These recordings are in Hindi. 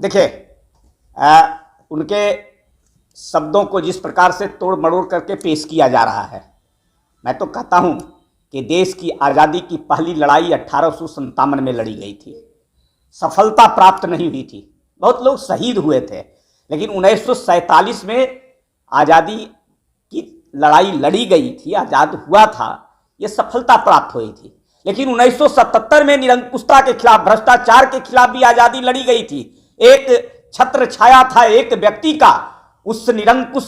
देखिए, उनके शब्दों को जिस प्रकार से तोड़ मड़ोड़ करके पेश किया जा रहा है, मैं तो कहता हूं कि देश की आज़ादी की पहली लड़ाई 1857 में लड़ी गई थी, सफलता प्राप्त नहीं हुई थी, बहुत लोग शहीद हुए थे, लेकिन 1947 में आज़ादी की लड़ाई लड़ी गई थी, आज़ाद हुआ था, ये सफलता प्राप्त हुई थी। लेकिन 1977 में निरंकुशता के खिलाफ, भ्रष्टाचार के खिलाफ भी आज़ादी लड़ी गई थी। एक छत्र छाया था एक व्यक्ति का, उस निरंकुश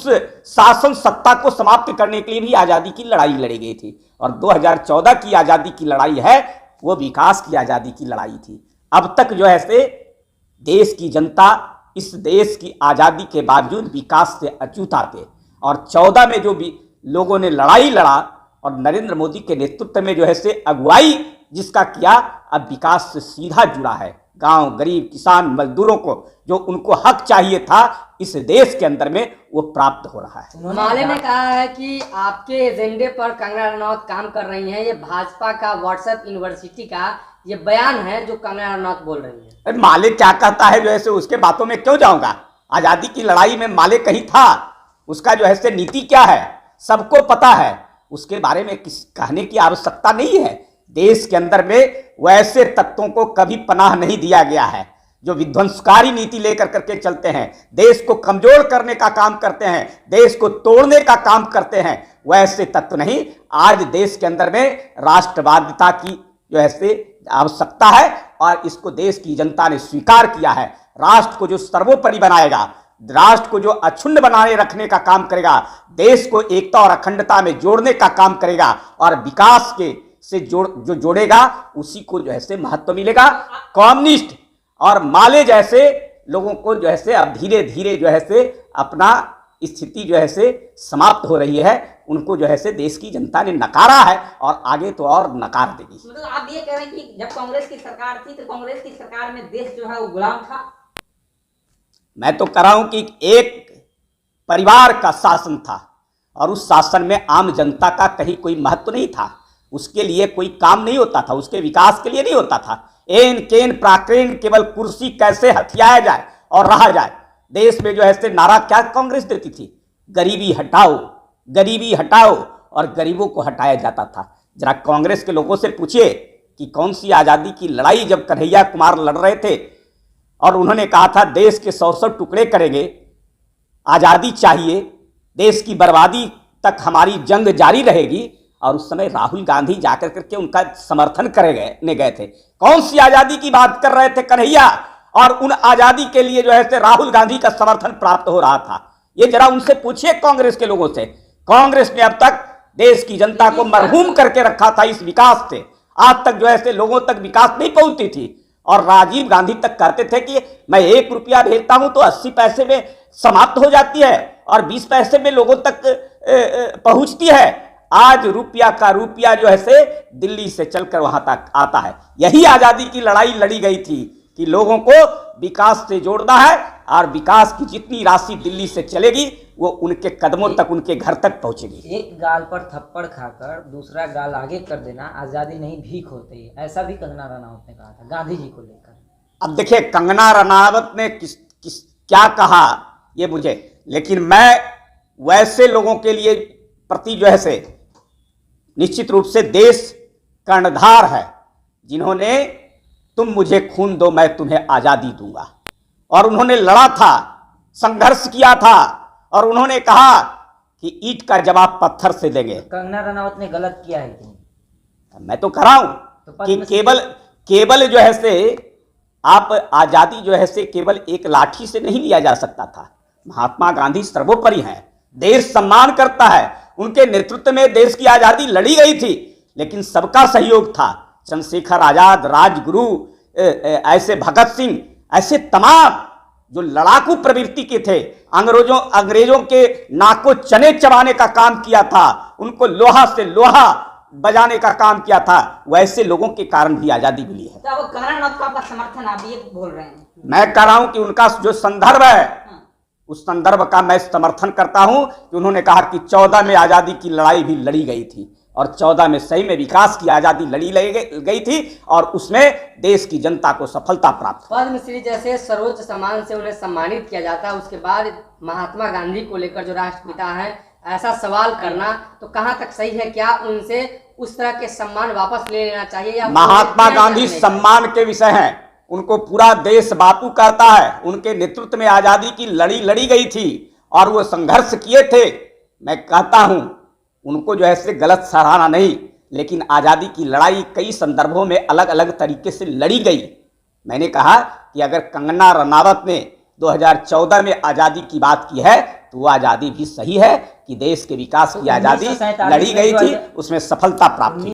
शासन सत्ता को समाप्त करने के लिए भी आज़ादी की लड़ाई लड़ी गई थी। और 2014 की आज़ादी की लड़ाई है, वो विकास की आज़ादी की लड़ाई थी। अब तक जो है से देश की जनता इस देश की आज़ादी के बावजूद विकास से अछूता थे, और 14 में जो भी लोगों ने लड़ाई लड़ा और नरेंद्र मोदी के नेतृत्व में जो है से अगुवाई जिसका किया, अब विकास से सीधा जुड़ा है। गांव, गरीब, किसान, मजदूरों को जो उनको हक चाहिए था इस देश के अंदर में, वो प्राप्त हो रहा है। माले ने कहा है कि आपके एजेंडे पर कंगना रनौत काम कर रही हैं। ये भाजपा का व्हाट्सएप यूनिवर्सिटी का ये बयान है जो कंगना रनौत बोल रही है। माले क्या कहता है जो है से उसके बातों में क्यों जाऊंगा। आज़ादी की लड़ाई में माले कहीं था, उसका जो है से नीति क्या है सबको पता है, उसके बारे में कहने की आवश्यकता नहीं है। देश के अंदर में वैसे तत्वों को कभी पनाह नहीं दिया गया है जो विध्वंसकारी नीति लेकर करके चलते हैं, देश को कमजोर करने का काम करते हैं, देश को तोड़ने का काम करते हैं, वैसे तत्व नहीं। आज देश के अंदर में राष्ट्रवादिता की जो है से आवश्यकता है, और इसको देश की जनता ने स्वीकार किया है। राष्ट्र को जो सर्वोपरि बनाएगा, राष्ट्र को जो अक्षुण्ण बनाए रखने का काम करेगा, देश को एकता और अखंडता में जोड़ने का काम करेगा, और विकास के से जो जोड़ेगा उसी को जो है से महत्व मिलेगा। कम्युनिस्ट और माले जैसे लोगों को जो है से अब धीरे धीरे जो है से अपना स्थिति जो है से समाप्त हो रही है, उनको जो है से देश की जनता ने नकारा है और आगे तो और नकार देगी। मतलब आप ये कह रहे हैं कि जब कांग्रेस की सरकार थी तो कांग्रेस की सरकार में देश जो है वो गुलाम था। मैं तो कह रहा हूं कि एक परिवार का शासन था, और उस शासन में आम जनता का कहीं कोई महत्व नहीं था, उसके लिए कोई काम नहीं होता था, उसके विकास के लिए नहीं होता था। एन केन प्राक्रेन केवल कुर्सी कैसे हथियाया जाए और रहा जाए। देश में जो है से नारा क्या कांग्रेस देती थी, गरीबी हटाओ, गरीबी हटाओ, और गरीबों को हटाया जाता था। जरा कांग्रेस के लोगों से पूछिए कि कौन सी आज़ादी की लड़ाई जब कन्हैया कुमार लड़ रहे थे और उन्होंने कहा था देश के 100 टुकड़े करेंगे, आज़ादी चाहिए, देश की बर्बादी तक हमारी जंग जारी रहेगी, और उस समय राहुल गांधी जाकर करके उनका समर्थन करने गए थे। कौन सी आज़ादी की बात कर रहे थे कन्हैया, और उन आज़ादी के लिए जो है से राहुल गांधी का समर्थन प्राप्त हो रहा था। ये जरा उनसे पूछिए कांग्रेस के लोगों से। कांग्रेस ने अब तक देश की जनता को मरहूम करके रखा था इस विकास से। आज तक जो है से लोगों तक विकास नहीं पहुंचती थी, और राजीव गांधी तक कहते थे कि मैं 1 रुपया भेजता हूं तो 80 पैसे में समाप्त हो जाती है और 20 पैसे में लोगों तक पहुंचती है। आज रुपया का रुपया जो है से दिल्ली से चलकर वहां तक आता है। यही आज़ादी की लड़ाई लड़ी गई थी कि लोगों को विकास से जोड़ना है, और विकास की जितनी राशि दिल्ली से चलेगी वो उनके कदमों तक, उनके घर तक पहुंचेगी। एक गाल पर थप्पड़ खाकर दूसरा गाल आगे कर देना आज़ादी नहीं भीख होती है, ऐसा भी कंगना रनौत ने कहा था गांधी जी को लेकर। अब देखिए कंगना रनौत ने क्या कहा ये मुझे, लेकिन मैं वैसे लोगों के लिए प्रति जो है से निश्चित रूप से देश कर्णधार है जिन्होंने तुम मुझे खून दो मैं तुम्हें आज़ादी दूंगा, और उन्होंने लड़ा था, संघर्ष किया था, और उन्होंने कहा कि ईंट का जवाब पत्थर से देंगे। कंगना रनौत ने गलत किया है कि? मैं तो कह रहा हूं कि केवल जो है से आप आज़ादी जो है से केवल एक लाठी से नहीं लिया जा सकता था। महात्मा गांधी सर्वोपरि हैं, देश सम्मान करता है, उनके नेतृत्व में देश की आज़ादी लड़ी गई थी, लेकिन सबका सहयोग था। चंद्रशेखर आजाद, राजगुरु, ऐसे भगत सिंह, ऐसे तमाम जो लड़ाकू प्रवृत्ति के थे, अंग्रेजों के नाकों चने चबाने का काम किया था, उनको लोहा से लोहा बजाने का काम किया था, वैसे लोगों के कारण भी आज़ादी मिली है। तो कंगना रनौत का आपका समर्थन आप ये बोल रहे हैं? मैं कह रहा हूं कि उनका जो संदर्भ है उस संदर्भ का मैं समर्थन करता हूं कि उन्होंने कहा कि 14 में आज़ादी की लड़ाई भी लड़ी गई थी, और 14 में सही में विकास की आज़ादी लड़ी गई थी और उसमें देश की जनता को सफलता प्राप्त हुई। पद्मश्री जैसे सर्वोच्च सम्मान से उन्हें सम्मानित किया जाता है, उसके बाद महात्मा गांधी को लेकर जो राष्ट्रपिता हैं ऐसा सवाल करना तो कहाँ तक सही है? क्या उनसे उस तरह के सम्मान वापस ले लेना चाहिए या महात्मा गांधी सम्मान के विषय हैं, उनको पूरा देश बापू कहता है। उनके नेतृत्व में आज़ादी की लड़ी गई थी और वो संघर्ष किए थे। मैं कहता हूं उनको जो है से गलत सराहना नहीं, लेकिन आज़ादी की लड़ाई कई संदर्भों में अलग अलग तरीके से लड़ी गई। मैंने कहा कि अगर कंगना रनावत ने 2014 में आज़ादी की बात की है तो वो आज़ादी भी सही है कि देश के विकास की आज़ादी लड़ी गई थी, उसमें सफलता प्राप्त हुई।